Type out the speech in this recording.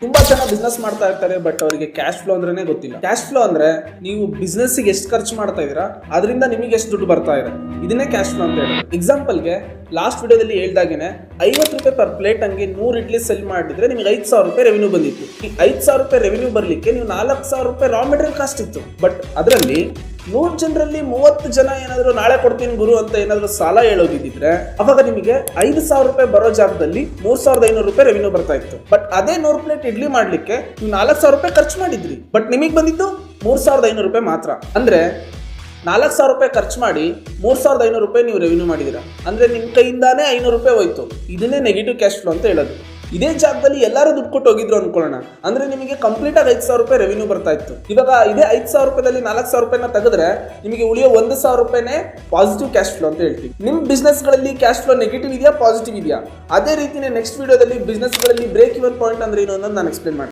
ತುಂಬಾ ಜನ ಬಿಸ್ನೆಸ್ ಮಾಡ್ತಾ ಇರ್ತಾರೆ, ಬಟ್ ಅವರಿಗೆ ಕ್ಯಾಶ್ ಫ್ಲೋ ಅಂದ್ರೇನೆ ಗೊತ್ತಿಲ್ಲ. ಕ್ಯಾಶ್ ಫ್ಲೋ ಅಂದ್ರೆ ನೀವು ಬಿಸ್ನೆಸ್ ಗೆ ಎಷ್ಟು ಖರ್ಚು ಮಾಡ್ತಾ ಇದೀರಾ, ಅದರಿಂದ ನಿಮಗೆ ಎಷ್ಟು ದುಡ್ಡು ಬರ್ತಾ ಇದೆ, ಇದನ್ನೇ ಕ್ಯಾಶ್ ಫ್ಲೋ ಅಂತ ಹೇಳೋದು. ಎಕ್ಸಾಂಪಲ್ಗೆ ಲಾಸ್ಟ್ ವಿಡಿಯೋದಲ್ಲಿ ಹೇಳ್ದಾಗೇನೆ 50 ರೂಪಾಯಿ ಪರ್ ಪ್ಲೇಟ್ ಹಂಗೆ 100 ಇಡ್ಲಿ ಸೆಲ್ ಮಾಡಿದ್ರೆ ನಿಮಗೆ 5,000 ರೂಪಾಯಿ ರೆವೆನ್ಯೂ ಬಂದಿತ್ತು. ಈ 5,000 ರೂಪಾಯಿ ರೆವೆನ್ಯೂ ಬರ್ಲಿಕ್ಕೆ ನೀವು 4,000 ರೂಪಾಯಿ ರಾ ಮೆಟೀರಿಯಲ್ ಕಾಸ್ಟ್ ಇತ್ತು. ಬಟ್ ಅದರಲ್ಲಿ 100 ಜನರಲ್ಲಿ 30 ಜನ ಏನಾದ್ರು ನಾಳೆ ಕೊಡ್ತೀನಿ ಗುರು ಅಂತ ಏನಾದ್ರು ಸಾಲ ಹೇಳೋದಿದ್ರೆ ಅವಾಗ ನಿಮಗೆ 5,000 ರೂಪಾಯಿ ಬರೋ ಜಾಗದಲ್ಲಿ 3,500 ರೂಪಾಯಿ ರೆವೆನ್ಯೂ ಬರ್ತಾ ಇತ್ತು. ಬಟ್ ಅದೇ 100 ಪ್ಲೇಟ್ ಇಡ್ಲಿ ಮಾಡ್ಲಿಕ್ಕೆ ನೀವು 4,000 ರೂಪಾಯಿ ಖರ್ಚು ಮಾಡಿದ್ರಿ, ಬಟ್ ನಿಮಗೆ ಬಂದಿದ್ದು 3,500 ರೂಪಾಯಿ ಮಾತ್ರ. ಅಂದ್ರೆ 4,000 ರೂಪಾಯಿ ಖರ್ಚು ಮಾಡಿ 3,500 ರೂಪಾಯಿ ನೀವು ರೆವೆನ್ಯೂ ಮಾಡಿದಿರಾ, ಅಂದ್ರೆ ನಿಮ್ ಕೈಯಿಂದಾನೇ 500 ರೂಪಾಯಿ ಹೋಯ್ತು. ಇದನ್ನೇ ನೆಗೆಟಿವ್ ಕ್ಯಾಶ್ ಫ್ಲೋ ಅಂತ ಹೇಳೋದು. ಇದೇ ಜಾಗದಲ್ಲಿ ಎಲ್ಲರೂ ದುಡ್ಡು ಕೊಟ್ಟು ಹೋಗಿದ್ರು ಅನ್ಕೊಳ್ಳೋಣ, ಅಂದ್ರೆ ನಿಮಗೆ ಕಂಪ್ಲೀಟ್ ಆಗಿ 5,000 ರೂಪಾಯಿ ರೆವೆನ್ಯೂ ಬರ್ತಾ ಇತ್ತು. ಇವಾಗ ಇದೇ 5,000 ರೂಪಾಯಿದಲ್ಲಿ 4,000 ರೂಪಾಯಿನ ತೆಗೆದ್ರೆ ನಿಮಗೆ ಉಳಿಯೋ 1,000 ರೂಪಾಯಿನೇ ಪಾಸಿಟಿವ್ ಕ್ಯಾಶ್ ಫ್ಲೋ ಅಂತ ಹೇಳ್ತೀವಿ. ನಿಮ್ ಬಿಸ್ನೆಸ್ ಗಳಲ್ಲಿ ಕ್ಯಾಶ್ ಫ್ಲೋ ನೆಗೆಟಿವ್ ಇದೆಯಾ, ಪಾಸಿಟಿವ್ ಇದೆಯಾ? ಅದೇ ರೀತಿನೇ ನೆಕ್ಸ್ಟ್ ವಿಡಿಯೋದಲ್ಲಿ ಬಿಸ್ನೆಸ್ ಗಳಲ್ಲಿ ಬ್ರೇಕ್ ಇವನ್ ಪಾಯಿಂಟ್ ಅಂದ್ರೆ ಏನು ಅನ್ನೋದು ನಾನು ಎಕ್ಸ್ಪ್ಲೇನ್ ಮಾಡ್ತೀನಿ.